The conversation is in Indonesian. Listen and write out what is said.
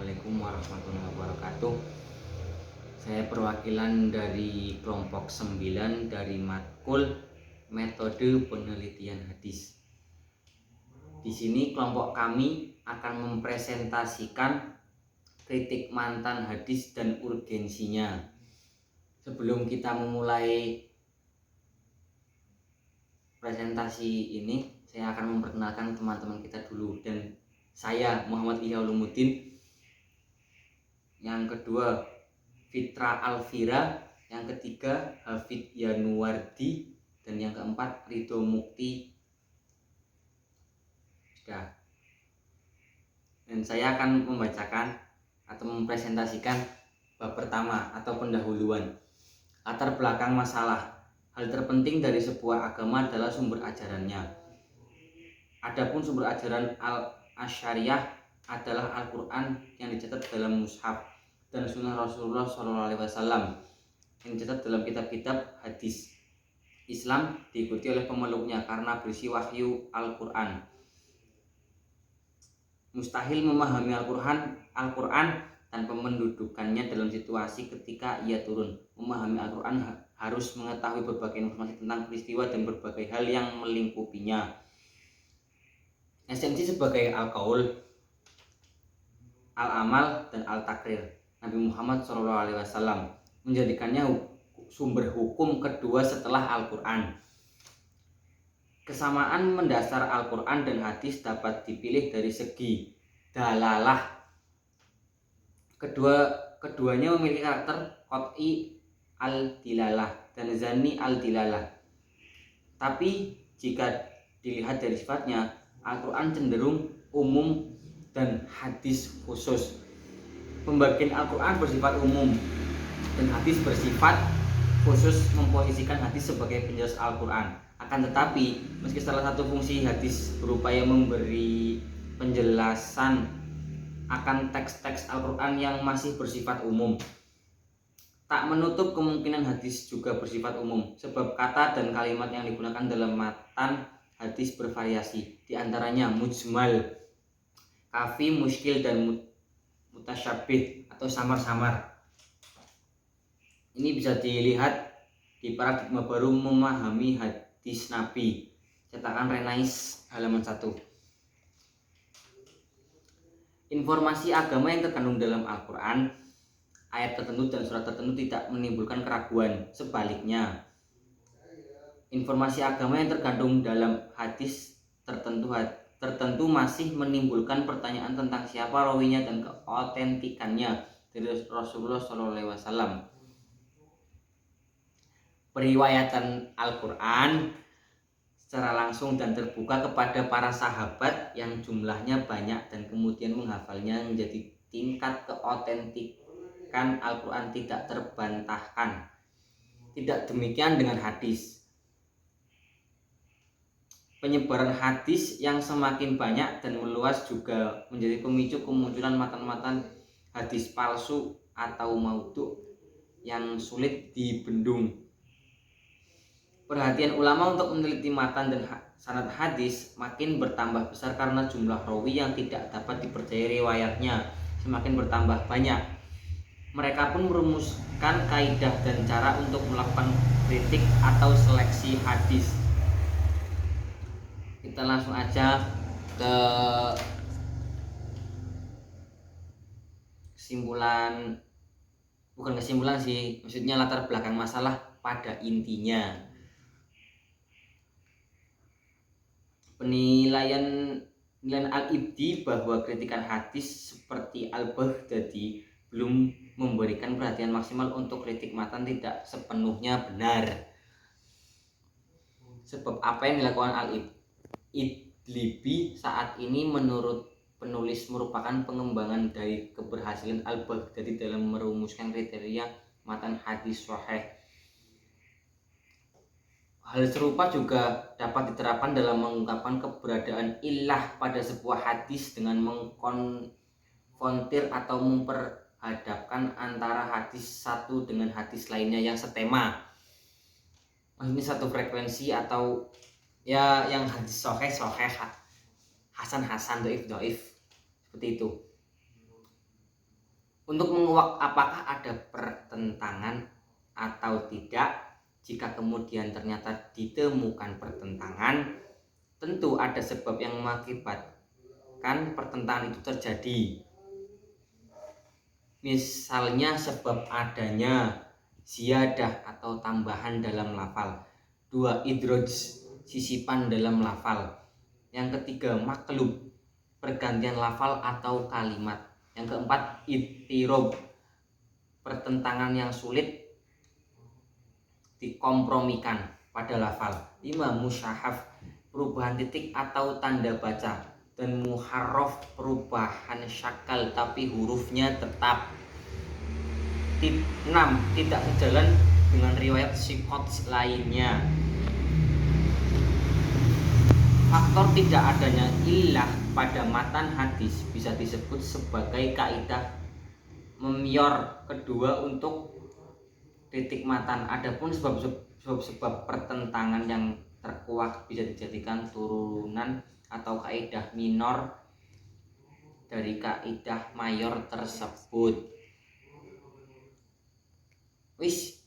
Assalamualaikum warahmatullahi wabarakatuh. Saya perwakilan dari kelompok 9 dari matkul metode penelitian hadis. Di sini kelompok kami akan mempresentasikan kritik mantan hadis dan urgensinya. Sebelum kita memulai presentasi ini, saya akan memperkenalkan teman-teman kita dulu. Dan saya Muhammad Ihya Ulumuddin, yang kedua Fitra Alvira, yang ketiga Hafid Yanuardi, dan yang keempat Ridho Mukti. Sudah. Dan saya akan membacakan atau mempresentasikan bab pertama atau pendahuluan. Latar belakang masalah. Hal terpenting dari sebuah agama adalah sumber ajarannya. Adapun sumber ajaran Al-Asy'ariyah adalah Al-Quran yang dicatat dalam mushaf dan sunnah Rasulullah SAW yang dicatat dalam kitab-kitab hadis. Islam diikuti oleh pemeluknya karena berisi wahyu Al-Quran. Mustahil memahami Al-Quran tanpa mendudukannya dalam situasi ketika ia turun. Memahami Al-Quran harus mengetahui berbagai informasi tentang peristiwa dan berbagai hal yang melingkupinya. Esensi sebagai Al-Qaul, Al-Amal, dan Al-Takrir. Nabi Muhammad SAW menjadikannya sumber hukum kedua setelah Al-Quran. Kesamaan mendasar Al-Quran dan hadis dapat dipilih dari segi dalalah. Keduanya memiliki karakter qat'i al-dilalah dan zanni al-dilalah. Tapi jika dilihat dari sifatnya, Al-Quran cenderung umum dan hadis khusus. Pembagian Al-Quran bersifat umum dan hadis bersifat khusus, memposisikan hadis sebagai penjelas Al-Quran. Akan tetapi, meski salah satu fungsi hadis berupaya memberi penjelasan akan teks-teks Al-Quran yang masih bersifat umum, tak menutup kemungkinan hadis juga bersifat umum, sebab kata dan kalimat yang digunakan dalam matan hadis bervariasi, di antaranya mujmal, kafi, muskil, dan mutasyabih atau samar-samar. Ini bisa dilihat di paradigma baru memahami hadis Nabi, cetakan Renais halaman 1. Informasi agama yang terkandung dalam Al-Quran, ayat tertentu dan surat tertentu tidak menimbulkan keraguan. Sebaliknya, informasi agama yang terkandung dalam hadis tertentu masih menimbulkan pertanyaan tentang siapa rawinya dan keautentikannya dari Rasulullah SAW. Periwayatan Al-Quran secara langsung dan terbuka kepada para sahabat yang jumlahnya banyak dan kemudian menghafalnya menjadi tingkat keautentikan Al-Quran tidak terbantahkan. Tidak demikian dengan hadis. Penyebaran hadis yang semakin banyak dan meluas juga menjadi pemicu kemunculan matan-matan hadis palsu atau maudhu yang sulit dibendung. Perhatian ulama untuk meneliti matan dan sanad hadis makin bertambah besar karena jumlah rawi yang tidak dapat dipercayai riwayatnya semakin bertambah banyak. Mereka pun merumuskan kaidah dan cara untuk melakukan kritik atau seleksi hadis. Kita langsung aja ke bukan kesimpulan sih, maksudnya latar belakang masalah pada intinya. Penilaian Al-Ibdi bahwa kritikan hadis seperti Al-Baghdadi belum memberikan perhatian maksimal untuk kritik matan tidak sepenuhnya benar. Sebab apa yang dilakukan Al-Idlibi saat ini menurut penulis merupakan pengembangan dari keberhasilan Al-Baghdadi dalam merumuskan kriteria matan hadis sahih. Hal serupa juga dapat diterapkan dalam mengungkapkan keberadaan illah pada sebuah hadis dengan mengkonfrontir atau memperhadapkan antara hadis satu dengan hadis lainnya yang setema. Maksudnya satu frekuensi atau ya yang hadis sahih, hasan, dhaif, seperti itu. Untuk menguak apakah ada pertentangan atau tidak, jika kemudian ternyata ditemukan pertentangan, tentu ada sebab yang mengakibatkan pertentangan itu terjadi. Misalnya sebab adanya ziyadah atau tambahan dalam lafal, 2 idroj, sisipan dalam lafal, yang ketiga maklub, pergantian lafal atau kalimat, yang keempat ittirob, pertentangan yang sulit dikompromikan pada lafal, 5 musyahaf, perubahan titik atau tanda baca, dan muharraf, perubahan syakal tapi hurufnya tetap. 6 tidak sejalan dengan riwayat siqot lainnya. Faktor tidak adanya illah pada matan hadis bisa disebut sebagai kaidah memior kedua untuk titik matan. Adapun sebab pertentangan yang terkuak bisa dijadikan turunan atau kaidah minor dari kaidah mayor tersebut. Wis